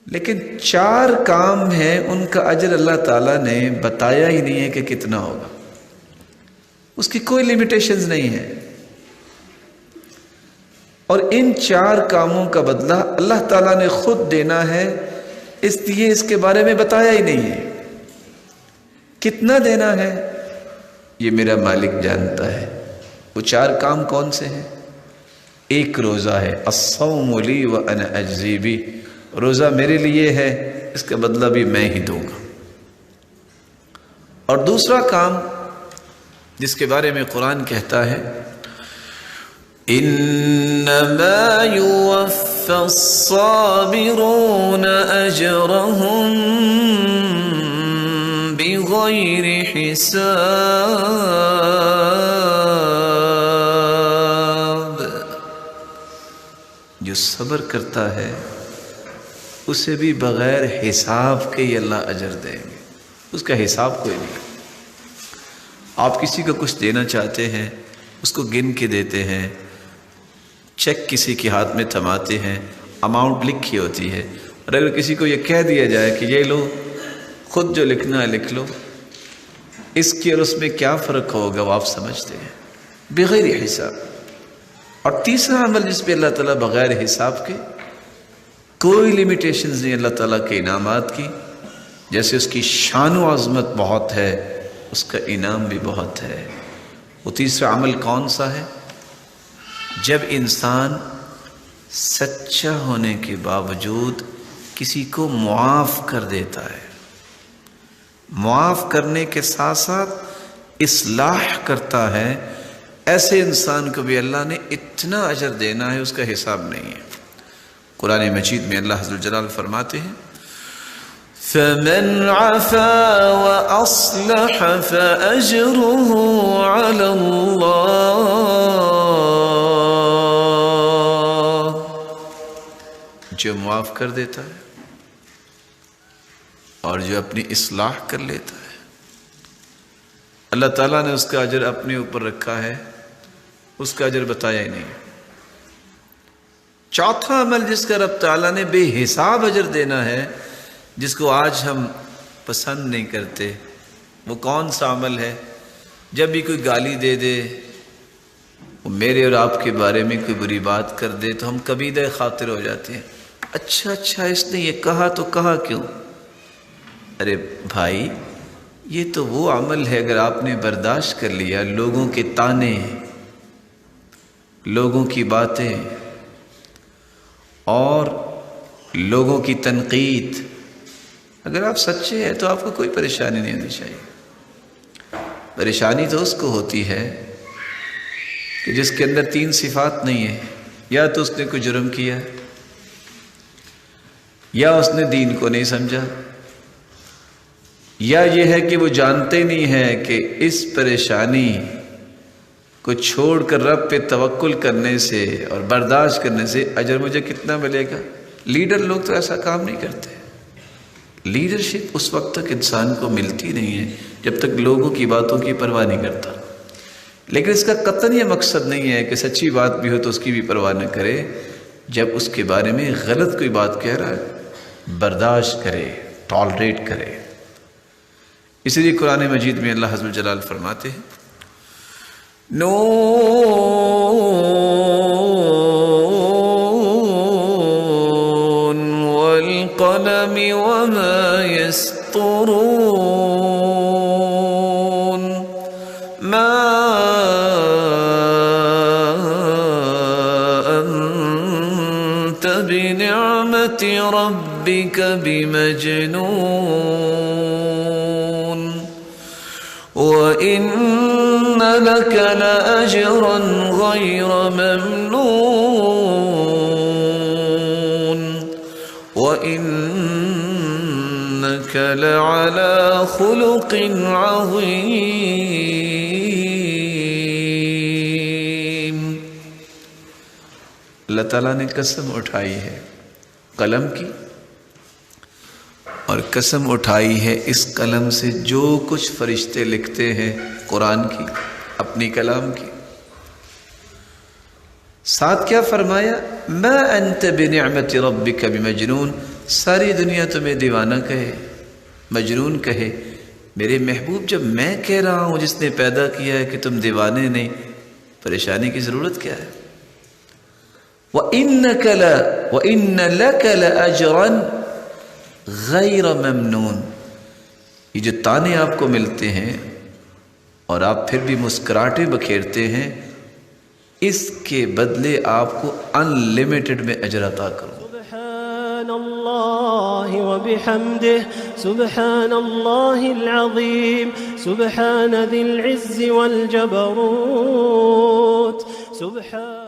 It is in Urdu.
لیکن 4 کام ہیں، ان کا اجر اللہ تعالیٰ نے بتایا ہی نہیں ہے کہ کتنا ہوگا، اس کی کوئی لیمیٹیشنز نہیں ہے، اور ان 4 کاموں کا بدلہ اللہ تعالیٰ نے خود دینا ہے، اس لیے اس کے بارے میں بتایا ہی نہیں ہے۔ کتنا دینا ہے یہ میرا مالک جانتا ہے۔ وہ 4 کام کون سے ہیں؟ ایک روزہ ہے، الصوم لی وانا اجزی بہ، روزہ میرے لیے ہے، اس کا بدلہ بھی میں ہی دوں گا۔ اور دوسرا کام جس کے بارے میں قرآن کہتا ہے انما یوفی الصابرون اجرهم بغیر حساب، جو صبر کرتا ہے اسے بھی بغیر حساب کے ہی اللہ اجر دیں گے، اس کا حساب کوئی نہیں۔ آپ کسی کو کچھ دینا چاہتے ہیں، اس کو گن کے دیتے ہیں، چیک کسی کے ہاتھ میں تھماتے ہیں، اماؤنٹ لکھی ہوتی ہے، اور اگر کسی کو یہ کہہ دیا جائے کہ یہ لو خود جو لکھنا ہے لکھ لو، اس کی اور اس میں کیا فرق ہوگا وہ آپ سمجھتے ہیں، بغیر حساب۔ اور تیسرا عمل جس پہ اللہ تعالیٰ بغیر حساب کے، کوئی لیمیٹیشنز نہیں اللہ تعالیٰ کے انعامات کی، جیسے اس کی شان و عظمت بہت ہے اس کا انعام بھی بہت ہے۔ وہ تیسرا عمل کون سا ہے؟ جب انسان سچا ہونے کے باوجود کسی کو معاف کر دیتا ہے، معاف کرنے کے ساتھ ساتھ اصلاح کرتا ہے، ایسے انسان کو بھی اللہ نے اتنا اجر دینا ہے، اس کا حساب نہیں ہے۔ قرآن مجید میں اللہ عز و جلال فرماتے ہیں فَمَنْ عَفَا وَأَصْلَحَ فَأَجْرُهُ عَلَى اللَّهِ، جو معاف کر دیتا ہے اور جو اپنی اصلاح کر لیتا ہے، اللہ تعالیٰ نے اس کا اجر اپنے اوپر رکھا ہے، اس کا اجر بتایا ہی نہیں۔ چوتھا عمل جس کا رب تعالیٰ نے بے حساب اجر دینا ہے، جس کو آج ہم پسند نہیں کرتے، وہ کون سا عمل ہے؟ جب بھی کوئی گالی دے دے، وہ میرے اور آپ کے بارے میں کوئی بری بات کر دے تو ہم کبیدہ خاطر ہو جاتے ہیں، اچھا اس نے یہ کہا تو کہا کیوں؟ ارے بھائی، یہ تو وہ عمل ہے اگر آپ نے برداشت کر لیا، لوگوں کے تانے، لوگوں کی باتیں اور لوگوں کی تنقید، اگر آپ سچے ہیں تو آپ کو کوئی پریشانی نہیں ہونی چاہیے۔ پریشانی تو اس کو ہوتی ہے کہ جس کے اندر 3 صفات نہیں ہیں، یا تو اس نے کوئی جرم کیا، یا اس نے دین کو نہیں سمجھا، یا یہ ہے کہ وہ جانتے نہیں ہیں کہ اس پریشانی کو چھوڑ کر رب پہ توکل کرنے سے اور برداشت کرنے سے اجر مجھے کتنا ملے گا۔ لیڈر لوگ تو ایسا کام نہیں کرتے۔ لیڈرشپ اس وقت تک انسان کو ملتی نہیں ہے جب تک لوگوں کی باتوں کی پرواہ نہیں کرتا، لیکن اس کا قطعاً یہ مقصد نہیں ہے کہ سچی بات بھی ہو تو اس کی بھی پرواہ نہ کرے، جب اس کے بارے میں غلط کوئی بات کہہ رہا ہے برداشت کرے، ٹالریٹ کرے۔ اسی لیے قرآن مجید میں اللہ عز و جلال فرماتے ہیں نون والقلم وما يسطرون ما أنت بنعمة ربك بمجنون وإن لك لأجرا غير ممنون وإنك لعلى خلق عظيم۔ اللہ تعالیٰ نے قسم اٹھائی ہے قلم کی، اور قسم اٹھائی ہے اس قلم سے جو کچھ فرشتے لکھتے ہیں قرآن کی، اپنی کلام کی۔ ساتھ کیا فرمایا؟ ما انت بنعمت ربک بمجنون، ساری دنیا تمہیں دیوانہ کہے، مجنون کہے، میرے محبوب جب میں کہہ رہا ہوں جس نے پیدا کیا ہے کہ تم دیوانے نہیں، پریشانی کی ضرورت کیا ہے؟ وَإِنَّ لَكَ لَأَجْرًا غَيْرَ مَمْنُونَ، یہ جو تانے آپ کو ملتے ہیں اور آپ پھر بھی مسکراہٹیں بکھیرتے ہیں، اس کے بدلے آپ کو ان لمیٹڈ میں اجر عطا کروں۔ سبحان اللہ وبحمدہ، سبحان اللہ العظیم، سبحان ذی العز والجبروت، سبحان